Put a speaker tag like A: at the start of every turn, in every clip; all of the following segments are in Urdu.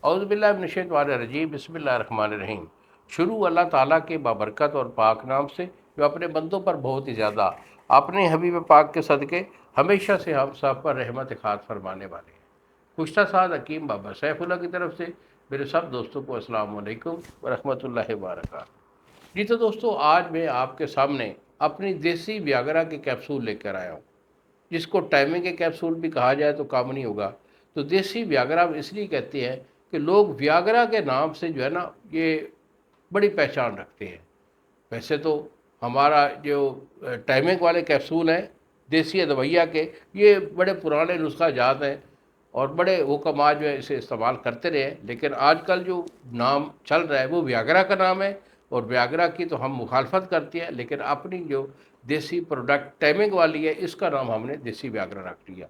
A: اعوذ باللہ من الشیطان الرجیم، بسم اللہ الرحمن الرحیم۔ شروع اللہ تعالیٰ کے بابرکت اور پاک نام سے جو اپنے بندوں پر بہت ہی زیادہ اپنے حبیب پاک کے صدقے ہمیشہ سے ہم سب پر رحمت خاص فرمانے والے ہیں۔ گزشتہ سال حکیم بابا سیف اللہ کی طرف سے میرے سب دوستوں کو السلام علیکم ورحمۃ اللہ وبرکاتہ۔ جی تو دوستو، آج میں آپ کے سامنے اپنی دیسی ویاگرا کے کیپسول لے کر آیا ہوں، جس کو ٹائمنگ کے کیپسول بھی کہا جائے تو کام نہیں ہوگا۔ تو دیسی ویاگرا اس لیے کہتے ہیں کہ لوگ ویاگرا کے نام سے جو ہے نا یہ بڑی پہچان رکھتے ہیں۔ ویسے تو ہمارا جو ٹائمنگ والے کیپسول ہیں دیسی ادویہ کے، یہ بڑے پرانے نسخہ جات ہیں اور بڑے حکمات جو ہے اسے استعمال کرتے رہے ہیں، لیکن آج کل جو نام چل رہا ہے وہ ویاگرا کا نام ہے، اور ویاگرا کی تو ہم مخالفت کرتے ہیں، لیکن اپنی جو دیسی پروڈکٹ ٹائمنگ والی ہے اس کا نام ہم نے دیسی ویاگرا رکھ لیا۔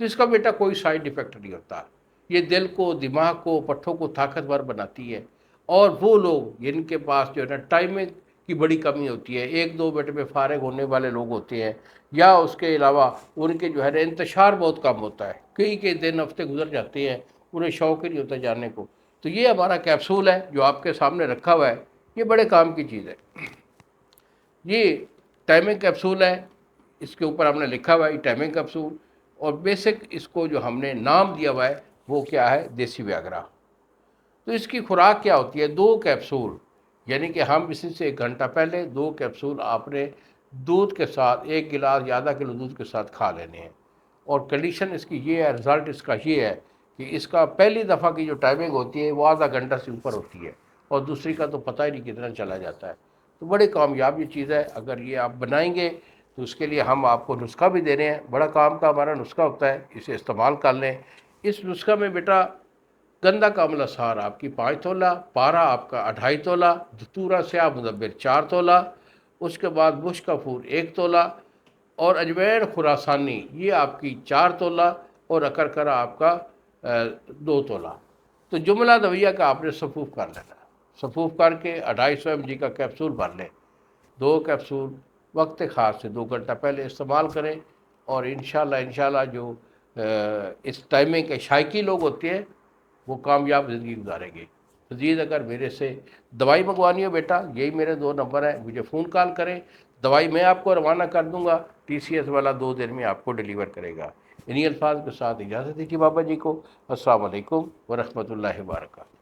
A: تو اس کا بیٹا کوئی سائیڈ ایفیکٹ نہیں ہوتا، یہ دل کو، دماغ کو، پٹھوں کو طاقتور بناتی ہے۔ اور وہ لوگ جن کے پاس جو ہے نا ٹائمنگ کی بڑی کمی ہوتی ہے، 1-2 منٹ میں فارغ ہونے والے لوگ ہوتے ہیں، یا اس کے علاوہ ان کے جو ہے نا انتشار بہت کم ہوتا ہے، کئی دن ہفتے گزر جاتے ہیں، انہیں شوق ہی نہیں ہوتا جاننے کو، تو یہ ہمارا کیپسول ہے جو آپ کے سامنے رکھا ہوا ہے، یہ بڑے کام کی چیز ہے۔ یہ ٹائمنگ کیپسول ہے، اس کے اوپر ہم نے لکھا ہوا ہے ٹائمنگ کیپسول، اور بیسک اس کو جو ہم نے نام دیا ہوا ہے وہ کیا ہے، دیسی ویاگرا۔ تو اس کی خوراک کیا ہوتی ہے، 2 کیپسول، یعنی کہ ہم اسی سے 1 گھنٹہ پہلے 2 کیپسول آپ نے دودھ کے ساتھ 1 گلاس یا آدھا کلو دودھ کے ساتھ کھا لینے ہیں۔ اور کنڈیشن اس کی یہ ہے، رزلٹ اس کا یہ ہے کہ اس کا پہلی دفعہ کی جو ٹائمنگ ہوتی ہے وہ آدھا گھنٹہ سے اوپر ہوتی ہے، اور دوسری کا تو پتہ ہی نہیں کتنا چلا جاتا ہے۔ تو بڑی کامیاب یہ چیز ہے، اگر یہ آپ بنائیں گے تو اس کے لیے ہم آپ کو نسخہ بھی دے رہے ہیں، بڑا کام کا ہمارا نسخہ ہوتا ہے، اسے استعمال کر لیں۔ اس نسخہ میں بیٹا گندہ کاملا سار آپ کی 5 تولہ، پارا آپ کا 2.5 تولہ، دھتورا سیاہ مدبر 4 تولہ، اس کے بعد بش کافور 1 تولہ، اور اجوین خراسانی یہ آپ کی 4 تولہ، اور اکرکرا آپ کا 2 تولہ۔ تو جملہ دویہ کا آپ نے صفوف کر لینا، صفوف کر کے 250 mg کا کیپسول بھر لیں۔ 2 کیپسول وقت خاص سے 2 گھنٹہ پہلے استعمال کریں، اور انشاءاللہ جو اس ٹائمنگ کے شائقین لوگ ہوتے ہیں وہ کامیاب زندگی گزاریں گے۔ مزید اگر میرے سے دوائی منگوانی ہو بیٹا، یہی میرے 2 نمبر ہیں، مجھے فون کال کریں، دوائی میں آپ کو روانہ کر دوں گا، TCS والا 2 دن میں آپ کو ڈیلیور کرے گا۔ انہی الفاظ کے ساتھ اجازت دیجیے بابا جی کو۔ السلام علیکم ورحمۃ اللہ وبرکاتہ۔